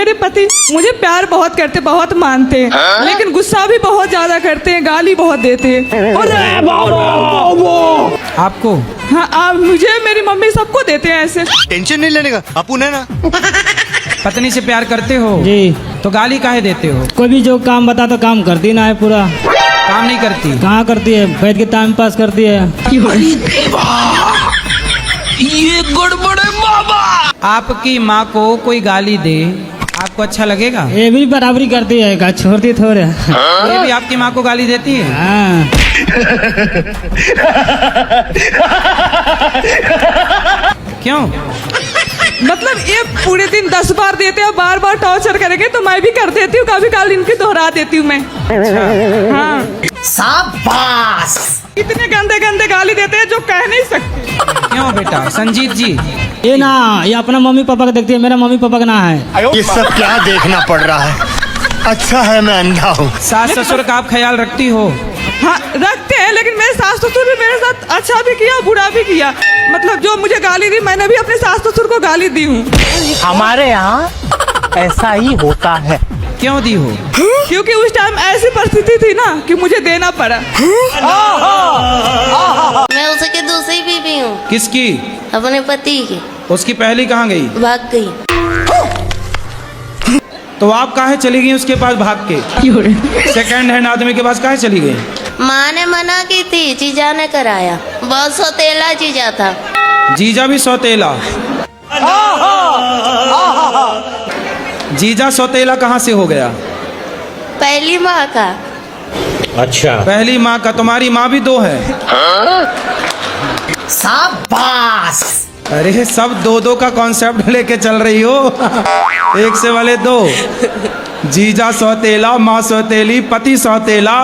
मेरे पति मुझे प्यार बहुत करते, बहुत मानते हैं, लेकिन गुस्सा भी बहुत ज्यादा करते हैं, गाली बहुत देते हैं। आपको? हाँ, आप मुझे, मेरी मम्मी सबको देते हैं ऐसे। टेंशन नहीं लेने का, अपन है ना। पत्नी से प्यार करते हो जी। तो गाली काहे देते हो? कोई भी जो काम बता तो काम करती ना है, पूरा काम नहीं करती? कहाँ करती है, बैठ के टाइम पास करती है। ये गड़बड़ है बाबा। आपकी माँ को कोई गाली दे आपको अच्छा लगेगा? ये भी बराबरी करती है, का छोड़ती थोड़े। ये भी आपकी माँ को गाली देती है? हाँ। क्यों? मतलब ये पूरे दिन 10 बार देते हैं, बार बार टॉर्चर करेंगे तो मैं भी कर देती हूँ, कभी कभी इनकी दोहरा देती हूँ मैं। हाँ, शाबाश। इतने गंदे गंदे गाली देते हैं जो कह नहीं सकते। क्यों बेटा? संजीत जी, ये ना, ये अपना मम्मी पापा का देखती है, मेरा मम्मी पापा का ना है। ये सब क्या देखना पड़ रहा है? अच्छा है मैं अंधा हूँ। सास ससुर का आप ख्याल रखती हो? हाँ, रखते हैं, लेकिन मेरे सास ससुर भी मेरे साथ अच्छा भी किया, बुरा भी किया। मतलब जो मुझे गाली दी, मैंने भी अपने सास ससुर को गाली दी हूँ। हमारे यहाँ ऐसा ही होता है। क्यों दी हो? क्योंकि उस टाइम ऐसी परिस्थिति थी ना कि मुझे देना पड़ा। मैं उसकी दूसरी बीवी हूँ, किसकी? अपने पति की। उसकी पहली कहाँ गई? भाग गई। तो आप काहे चली गई उसके पास भाग के? सेकंड हैंड आदमी के पास काहे चली गई? माँ ने मना की थी, जीजा ने कराया। बहुत सौतेला जीजा था। जीजा भी सौतेला? जीजा सौतेला कहाँ से हो गया? पहली माँ का। अच्छा। पहली माँ का? तुम्हारी माँ भी दो है? शाबाश। अरे सब दो दो का कॉन्सेप्ट लेके चल रही हो। एक से वाले दो। जीजा सौतेला, माँ सौतेली, पति सौतेला,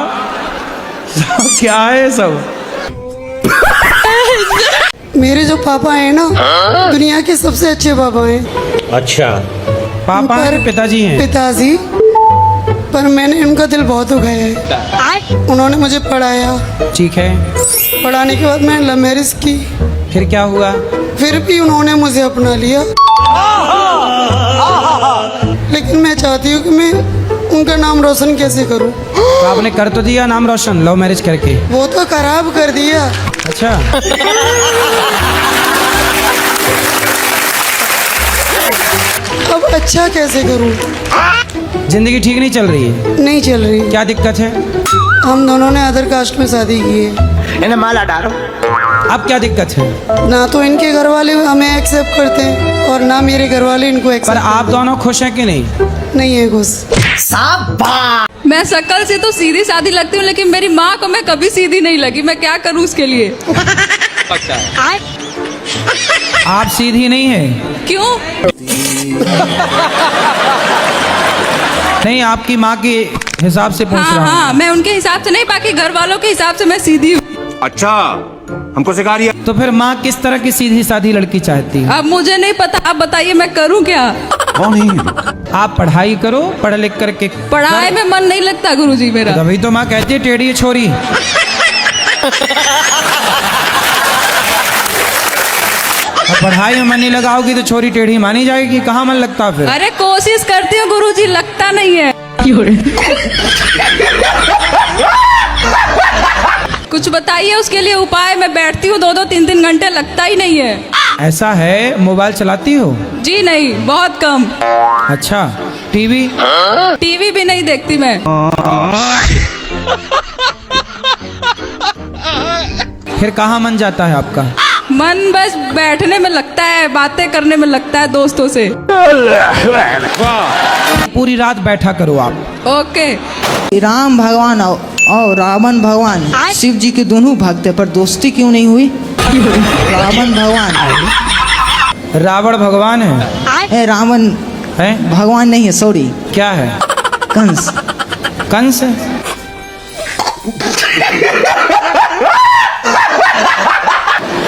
क्या है सब? मेरे जो पापा हैं ना, दुनिया के सबसे अच्छे पापा हैं। अच्छा। पापा हैं? पिताजी हैं? पिताजी। पर मैंने उनका दिल बहुत दुखाया है। उन्होंने मुझे पढ़ाया, ठीक है। पढ़ाने के बाद मैंने लव मैरिज की। फिर क्या हुआ? फिर भी उन्होंने मुझे अपना लिया। लेकिन मैं चाहती हूँ कि मैं उनका नाम रोशन कैसे करूँ। तो आपने कर तो दिया नाम रोशन लव मैरिज करके? वो तो खराब कर दिया। अच्छा। अब अच्छा कैसे करूँ? जिंदगी ठीक नहीं चल रही है? नहीं चल रही। क्या दिक्कत है? हम दोनों ने अदर कास्ट में शादी की है। इन्हें माला डालो। अब क्या दिक्कत है? ना तो इनके घर वाले हमें एक्सेप्ट करते हैं और ना मेरे घर वाले इनको पर एक्सेप्ट आप दोनों खुश हैं कि नहीं? नहीं है खुश। शाबाश। मैं शक्ल से तो सीधी सादी लगती हूँ, लेकिन मेरी माँ को मैं कभी सीधी नहीं लगी। मैं क्या करूँ उसके लिए? आप सीधी नहीं है? क्यों? नहीं, आपकी माँ के हिसाब से पूछ हाँ रहा हूँ। हाँ, मैं उनके हिसाब से नहीं, बाकी घर वालों के हिसाब से मैं सीधी हूँ। अच्छा, हमको सिखा रही है। तो फिर माँ किस तरह की सीधी सादी लड़की चाहती है? अब मुझे नहीं पता, आप बताइए मैं करूँ क्या? आप पढ़ाई करो, पढ़ लिख करके। पढ़ाई में मन नहीं लगता गुरुजी मेरा। अभी तो माँ कहती है टेढ़ी है छोरी। और पढ़ाई में मन नहीं लगाओगी तो छोरी टेढ़ी मानी जाएगी, कहाँ मन लगता फिर? अरे कोशिश करती हूँ गुरुजी, लगता नहीं है। कुछ बताइए उसके लिए उपाय। मैं बैठती हूँ 2-2, 3-3 घंटे, लगता ही नहीं है। ऐसा है? मोबाइल चलाती हो? जी नहीं, बहुत कम। अच्छा। टीवी? टीवी भी नहीं देखती मैं। फिर कहाँ मन जाता है आपका? मन बस बैठने में लगता है, बातें करने में लगता है दोस्तों से। पूरी रात बैठा करो आप। ओके। राम भगवान और रावण भगवान शिव जी के दोनों भक्त है, पर दोस्ती क्यों नहीं हुई? रावण भगवान। रावण भगवान है? रावण है? भगवान नहीं है, सॉरी। क्या है? कंस। कंस?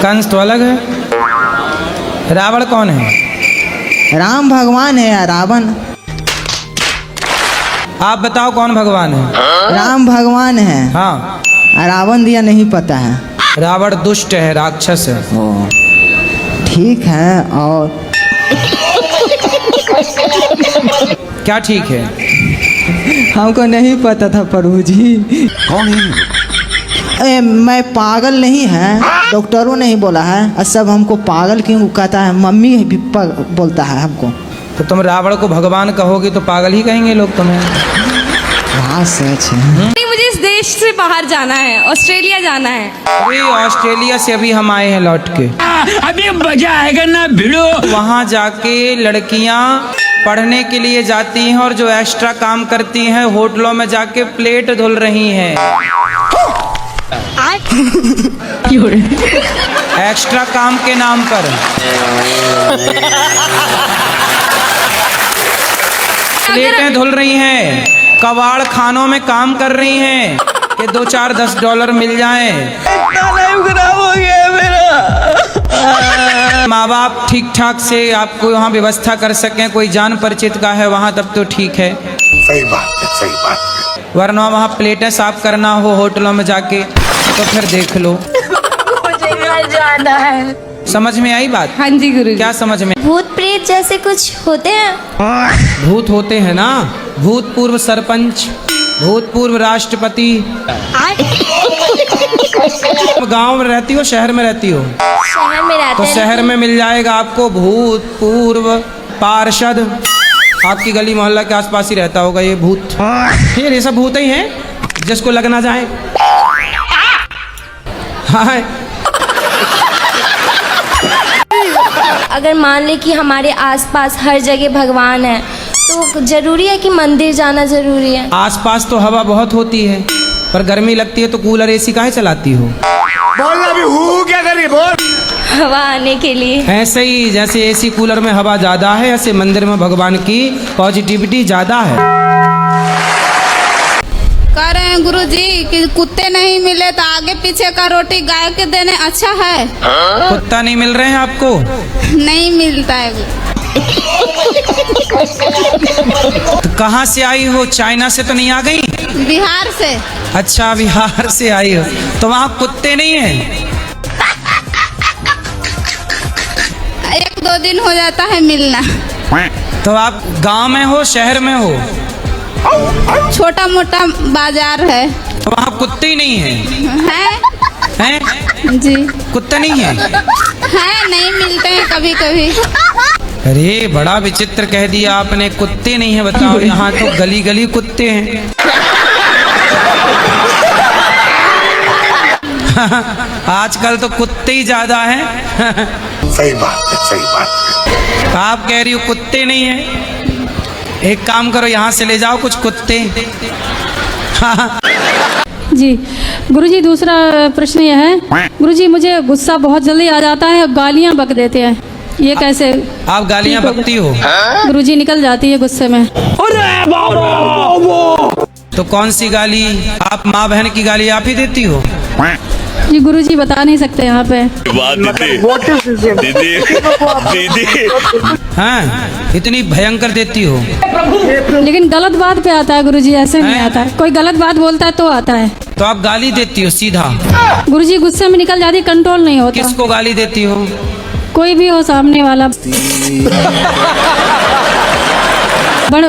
कंस तो अलग है। रावण कौन है? राम भगवान है या रावण? आप बताओ कौन भगवान है? राम भगवान है। हाँ। रावण दिया नहीं पता है। रावण दुष्ट है, राक्षस है। ओ, ठीक है। और क्या ठीक है? हमको नहीं पता था प्रभु जी। कौन है? मैं पागल नहीं है, डॉक्टरों ने ही बोला है। और सब हमको पागल क्यों कहता है, मम्मी भी बोलता है हमको। तो तुम रावण को भगवान कहोगी तो पागल ही कहेंगे लोग तुम्हें। हाँ सच है। नहीं, मुझे इस देश से बाहर जाना है, ऑस्ट्रेलिया जाना है। अरे ऑस्ट्रेलिया से अभी हम आए हैं लौट के। अभी मजा आएगा ना भिड़ो। वहाँ जाके लड़कियाँ पढ़ने के लिए जाती हैं और जो एक्स्ट्रा काम करती हैं होटलों में जाके प्लेट धुल रही हैं। एक्स्ट्रा काम के नाम पर। प्लेटें धुल रही हैं, कबाड़ खानों में काम कर रही हैं कि 2-4 $10 मिल जाएं। माँ बाप ठीक ठाक से आपको यहाँ व्यवस्था कर सकें, कोई जान परिचित का है वहाँ तब तो ठीक है। सही बात है, सही बात है। वरना वहाँ प्लेटें साफ करना हो होटलों में जाके तो फिर देख लो। मुझे घर जाना है। समझ में आई बात? हाँ जी गुरु। क्या समझ में? भूत प्रेत जैसे कुछ होते हैं? भूत होते हैं ना, भूतपूर्व सरपंच, भूतपूर्व राष्ट्रपति। गांव में रहती हो शहर में रहती हो? शहर में रहते तो हैं। शहर में मिल जाएगा आपको भूतपूर्व पार्षद। आपकी गली मोहल्ला के आसपास ही रहता होगा ये भूत। फिर ये सब भूत ही हैं जिसको लग ना जाए। हाँ, अगर मान ले कि हमारे आसपास हर जगह भगवान है तो जरूरी है कि मंदिर जाना जरूरी है? आसपास तो हवा बहुत होती है, पर गर्मी लगती है तो कूलर एसी काहे चलाती हो? बोलना भी हूँ क्या करी बोल। हवा आने के लिए। ऐसे ही जैसे एसी कूलर में हवा ज्यादा है, ऐसे मंदिर में भगवान की पॉजिटिविटी ज्यादा है। कह रहे हैं गुरु जी कि कुत्ते नहीं मिले तो आगे पीछे का रोटी गाय के देने अच्छा है। कुत्ता नहीं मिल रहे हैं आपको? नहीं मिलता है। तो कहाँ से आई हो? चाइना से तो नहीं आ गई? बिहार से। अच्छा, बिहार से आई हो तो वहाँ कुत्ते नहीं हैं? 1-2 दिन हो जाता है मिलना। तो आप गांव में हो शहर में हो? छोटा मोटा बाजार है। तो वहाँ कुत्ते ही नहीं हैं? हैं? जी कुत्ते नहीं हैं? नहीं मिलते हैं कभी कभी। अरे बड़ा विचित्र कह दिया आपने, कुत्ते नहीं है। बताओ, यहाँ तो गली गली कुत्ते हैं। आजकल तो कुत्ते ही ज्यादा हैं। सही बात है, सही बात है। आप कह रही हो कुत्ते नहीं है? एक काम करो, यहाँ से ले जाओ कुछ कुत्ते। जी गुरुजी, दूसरा प्रश्न यह है गुरुजी, मुझे गुस्सा बहुत जल्दी आ जाता है और गालियाँ बक देते हैं, ये कैसे? आप गालियाँ बकती हो? गुरुजी निकल जाती है गुस्से में। तो कौन सी गाली? आप माँ बहन की गाली आप ही देती हो? जी गुरुजी बता नहीं सकते यहाँ पे। हाँ, इतनी भयंकर देती हो? लेकिन गलत बात पे आता है गुरुजी, ऐसे नहीं आता है। कोई गलत बात बोलता है तो आता है। तो आप गाली देती हो सीधा? गुरुजी गुस्से में निकल जाती, कंट्रोल नहीं होता। किसको गाली देती हो? कोई भी हो सामने वाला।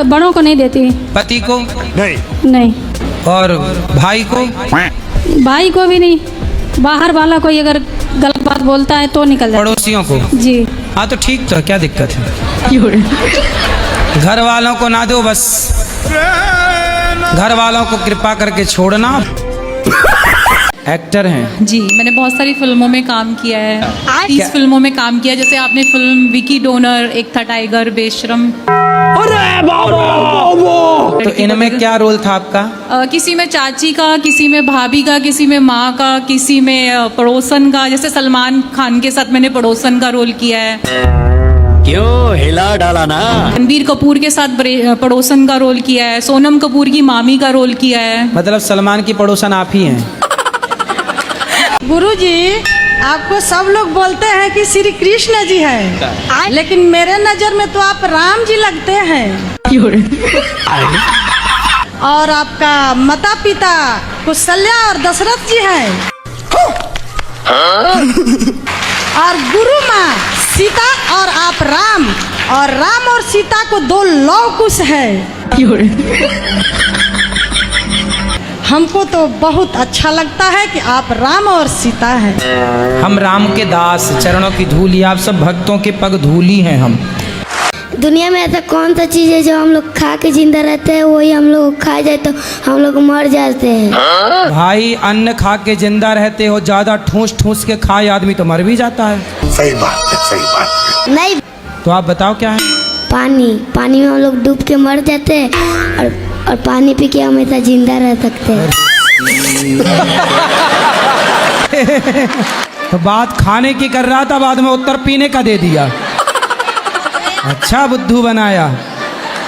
बड़ों को नहीं देती। पति को? नहीं। और भाई को? भाई को भी नहीं। बाहर वाला कोई अगर गलत बात बोलता है तो निकल जाता। पड़ोसियों को? जी। हाँ तो ठीक, तो क्या दिक्कत है? घर वालों को ना दो बस, घर वालों को कृपा करके छोड़ना। एक्टर हैं जी, मैंने बहुत सारी फिल्मों में काम किया है। 30 फिल्मों में काम किया। जैसे आपने फिल्म विकी डोनर, एक था टाइगर, बेशरम। तो इनमें क्या रोल था आपका? किसी में चाची का, किसी में भाभी का, किसी में माँ का, किसी में पड़ोसन का। जैसे सलमान खान के साथ मैंने पड़ोसन का रोल किया है। क्यों हिला डाला ना? रणबीर कपूर के साथ पड़ोसन का रोल किया है। सोनम कपूर की मामी का रोल किया है। मतलब सलमान की पड़ोसन आप ही हैं? गुरुजी, आपको सब लोग बोलते हैं कि श्री कृष्ण जी हैं, लेकिन मेरे नजर में तो आप राम जी लगते हैं। और आपका माता पिता कौशल्या और दशरथ जी हैं। और गुरु माँ सीता और आप राम और राम और सीता को 2 लव कुश है। हमको तो बहुत अच्छा लगता है कि आप राम और सीता हैं। हम राम के दास, चरणों की धूली, आप सब भक्तों के पग धूली हैं हम। दुनिया में ऐसा कौन सा चीज़ है जो हम लोग खा के जिंदा रहते हैं, वही हम लोग खा जाए तो हम लोग मर जाते हैं। भाई अन्न खा के जिंदा रहते हो, ज्यादा ठूस ठूस के खाए आदमी तो मर भी जाता है। सही बात है, सही बात है। नहीं, तो आप बताओ क्या है? पानी में हम लोग डूब के मर जाते हैं और पानी पी के हमेशा जिंदा रह सकते हैं। तो बात खाने की कर रहा था, बाद में उत्तर पीने का दे दिया। अच्छा बुद्धू बनाया,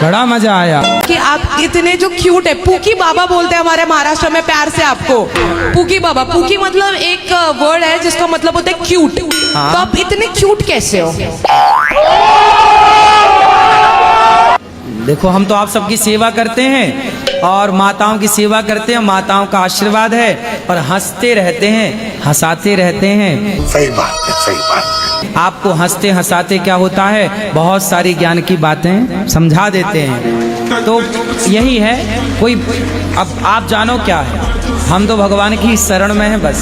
बड़ा मजा आया। कि आप इतने जो क्यूट है, पूकी बाबा बोलते हैं हमारे महाराष्ट्र में प्यार से आपको, पूकी बाबा। पूकी मतलब एक वर्ड है जिसका मतलब होता है क्यूट। तो आप इतने क्यूट कैसे हो? देखो हम तो आप सबकी सेवा करते हैं और माताओं की सेवा करते हैं, माताओं का आशीर्वाद है और हंसते रहते हैं, हंसाते रहते हैं। सही बात है, सही बात है। आपको हंसते हंसाते क्या होता है, बहुत सारी ज्ञान की बातें समझा देते हैं। तो यही है, कोई अब आप जानो क्या है, हम तो भगवान की शरण में हैं बस।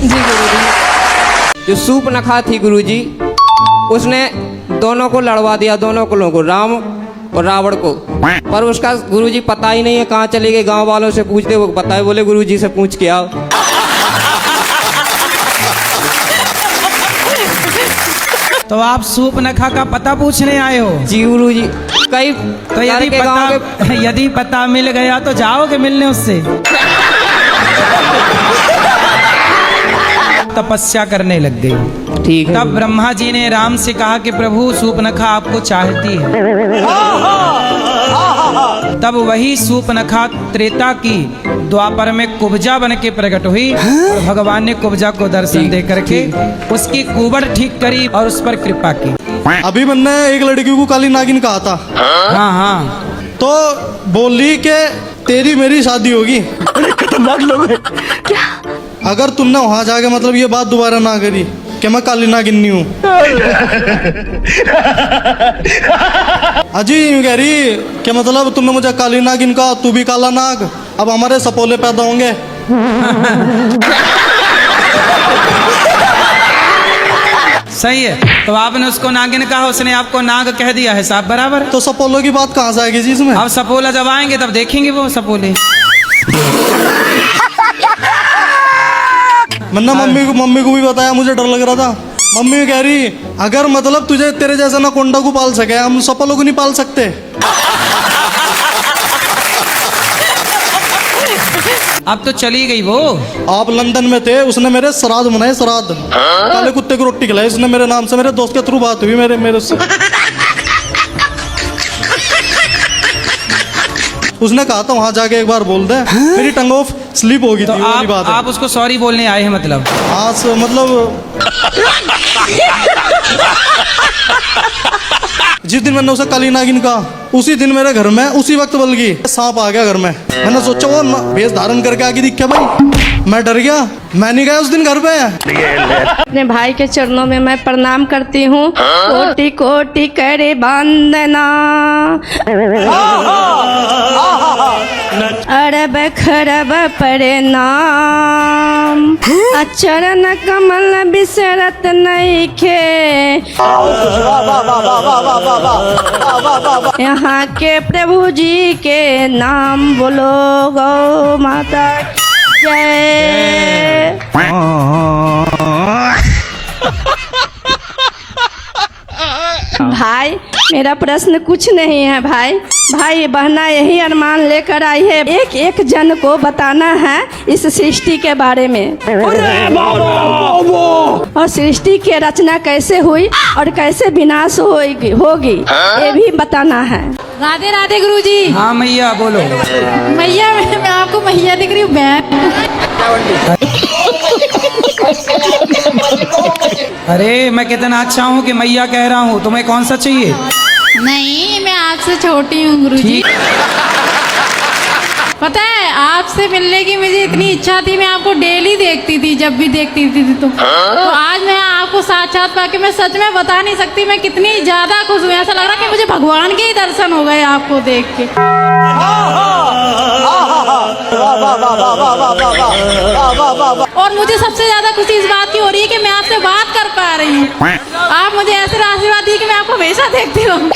जी गुरुजी। जो सूर्पनखा थी गुरुजी, उसने दोनों को लड़वा दिया, दोनों कुलों को, राम और रावण को। पर उसका गुरुजी पता ही नहीं है कहाँ चले गए। गांव वालों से पूछते, वो बताए, बोले गुरुजी से पूछ के आओ। तो आप सूर्पनखा का पता पूछने आए हो? जी गुरुजी। कई तो यदि पता मिल गया तो जाओगे मिलने उससे? तपस्या करने लग गई। ठीक है। तब ब्रह्मा जी ने राम से कहा कि प्रभु सूर्पनखा आपको चाहती है। तब वही सूर्पनखा त्रेता की द्वापर में कुब्जा बन के प्रकट हुई और भगवान ने कुब्जा को दर्शन दे करके उसकी कुबड़ ठीक करी और उस पर कृपा की। अभी मैंने एक लड़की को काली नागिन कहा था। हाँ हाँ। तो बोली कि तेरी मेरी शादी होगी। खतरनाक लोग हैं। अगर तुमने वहां जाके मतलब ये बात दोबारा ना करी कि मैं काली नागिन हूँ। अजी यूं कह रही कि मतलब तुमने मुझे काली नागिन कहा, तू भी काला नाग, अब हमारे सपोले पैदा होंगे। सही है। तो आपने उसको नागिन कहा, उसने आपको नाग कह दिया है, साहब बराबर। तो सपोलो की बात कहाँ से आएगी जी इसमें? अब सपोला जब आएंगे तब देखेंगे वो सपोले। मैंने मम्मी को भी बताया, मुझे डर लग रहा था। मम्मी कह रही अगर मतलब तुझे तेरे जैसा ना कोंडा को पाल सके, हम सपोलो को नहीं पाल सकते। अब तो चली गई वो। आप लंदन में थे, उसने मेरे श्राद्ध मनाए, श्राद्ध। काले कुत्ते को रोटी खिलाई उसने मेरे नाम से। मेरे दोस्त के थ्रू बात हुई मेरे से। उसने कहा था वहां जाके एक बार बोल दे, मेरी टंग ऑफ स्लिप होगी। तो थी वाली बात है। आप उसको सॉरी बोलने आए हैं मतलब? हाँ मतलब जिस दिन मैंने उसे काली नागिन कहा, उसी दिन मेरे घर में उसी वक्त बल्कि सांप आ गया घर में। मैंने सोचा वो भेष धारण करके आगे दिखा भाई, मैं डर गया, मैं नहीं गया उस दिन घर पे। अपने भाई के चरणों में मैं प्रणाम करती हूँ। कोटि कोटि करे वंदना, अरब खरब प्रणाम, चरण कमल बिसरत नइखे, यहाँ के प्रभु जी के नाम बोलो, गौ माता जय। भाई मेरा प्रश्न कुछ नहीं है भाई। भाई बहना यही अरमान लेकर आई है, एक एक जन को बताना है इस सृष्टि के बारे में, और सृष्टि की रचना कैसे हुई और कैसे विनाश होगी ये भी बताना है। राधे राधे गुरुजी। हाँ मैया बोलो। मैया मैं आपको मैया दिख रही हूँ। अरे मैं कितना अच्छा हूँ कि मैया कह रहा हूँ, तुम्हें कौन सा चाहिए? नहीं मैं आपसे छोटी हूँ गुरुजी। पता है आपसे मिलने की मुझे इतनी इच्छा थी, मैं आपको डेली देखती थी, जब भी देखती थी तो आज मैं आपको साक्षात पाके मैं सच में बता नहीं सकती मैं कितनी ज्यादा खुश हूँ। ऐसा लग रहा कि मुझे भगवान के ही दर्शन हो गए आपको देख के। और मुझे सबसे ज्यादा खुशी इस बात की हो रही है कि मैं आपसे बात कर पा रही हूँ। आप मुझे ऐसे आशीर्वाद दी कि मैं आपको हमेशा देखती रहूँ।